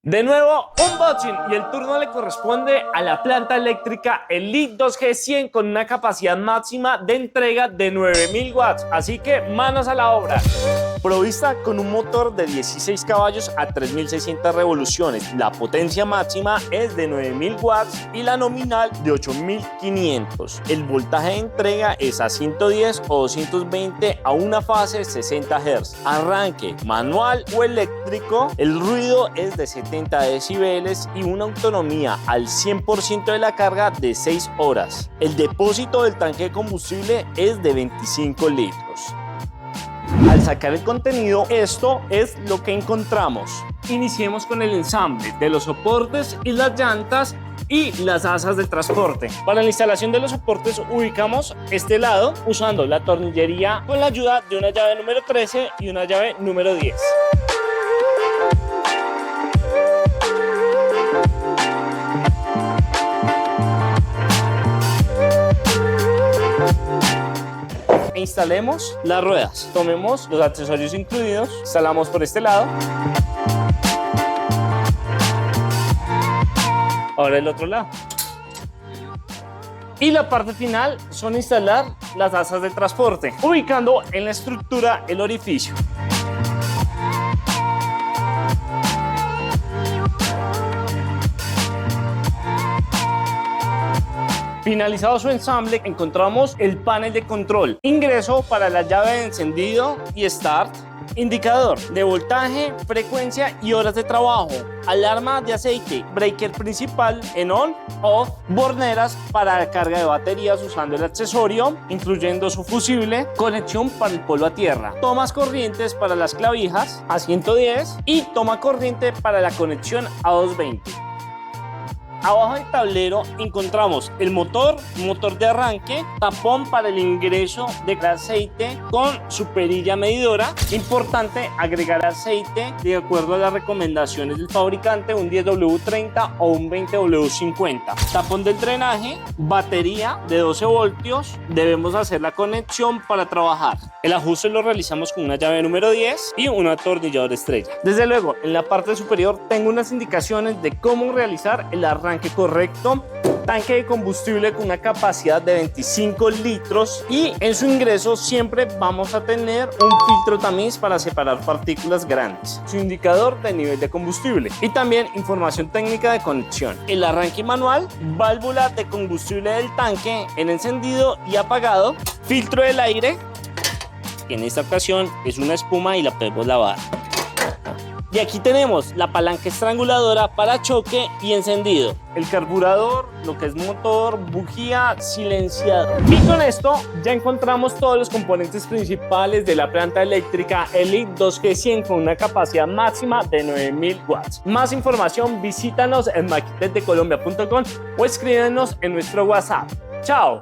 De nuevo, unboxing, y el turno le corresponde a la planta eléctrica Elite 2G100 con una capacidad máxima de entrega de 9000 watts, así que manos a la obra. Provista con un motor de 16 caballos a 3600 revoluciones, la potencia máxima es de 9000 watts y la nominal de 8500. El voltaje de entrega es a 110 o 220 a una fase 60 Hz. Arranque manual o eléctrico, el ruido es de 70 decibeles y una autonomía al 100% de la carga de 6 horas. El depósito del tanque de combustible es de 25 litros. Al sacar el contenido, esto es lo que encontramos. Iniciemos con el ensamble de los soportes y las llantas y las asas de transporte. Para la instalación de los soportes ubicamos este lado usando la tornillería con la ayuda de una llave número 13 y una llave número 10. Instalemos las ruedas, tomemos los accesorios incluidos, instalamos por este lado, ahora el otro lado, y la parte final son instalar las asas de transporte, ubicando en la estructura el orificio. Finalizado su ensamble, encontramos el panel de control, ingreso para la llave de encendido y start, indicador de voltaje, frecuencia y horas de trabajo, alarma de aceite, breaker principal en on, off, borneras para la carga de baterías usando el accesorio, incluyendo su fusible, conexión para el polo a tierra, tomas corrientes para las clavijas a 110 y toma corriente para la conexión a 220. Abajo del tablero encontramos el motor de arranque, tapón para el ingreso de aceite con su perilla medidora. Importante agregar aceite de acuerdo a las recomendaciones del fabricante, un 10W30 o un 20W50. Tapón del drenaje, batería de 12 voltios. Debemos hacer la conexión para trabajar. El ajuste lo realizamos con una llave número 10 y un atornillador estrella. Desde luego, en la parte superior tengo unas indicaciones de cómo realizar el arranque correcto, tanque de combustible con una capacidad de 25 litros y en su ingreso siempre vamos a tener un filtro tamiz para separar partículas grandes, su indicador de nivel de combustible y también información técnica de conexión, el arranque manual, válvula de combustible del tanque en encendido y apagado, filtro del aire, que en esta ocasión es una espuma y la podemos lavar. Y aquí tenemos la palanca estranguladora para choque y encendido, el carburador, lo que es motor, bujía, silenciador. Y con esto ya encontramos todos los componentes principales de la planta eléctrica Elite 2G100 con una capacidad máxima de 9000 watts. Más información visítanos en maquetesdecolombia.com o escríbenos en nuestro WhatsApp. ¡Chao!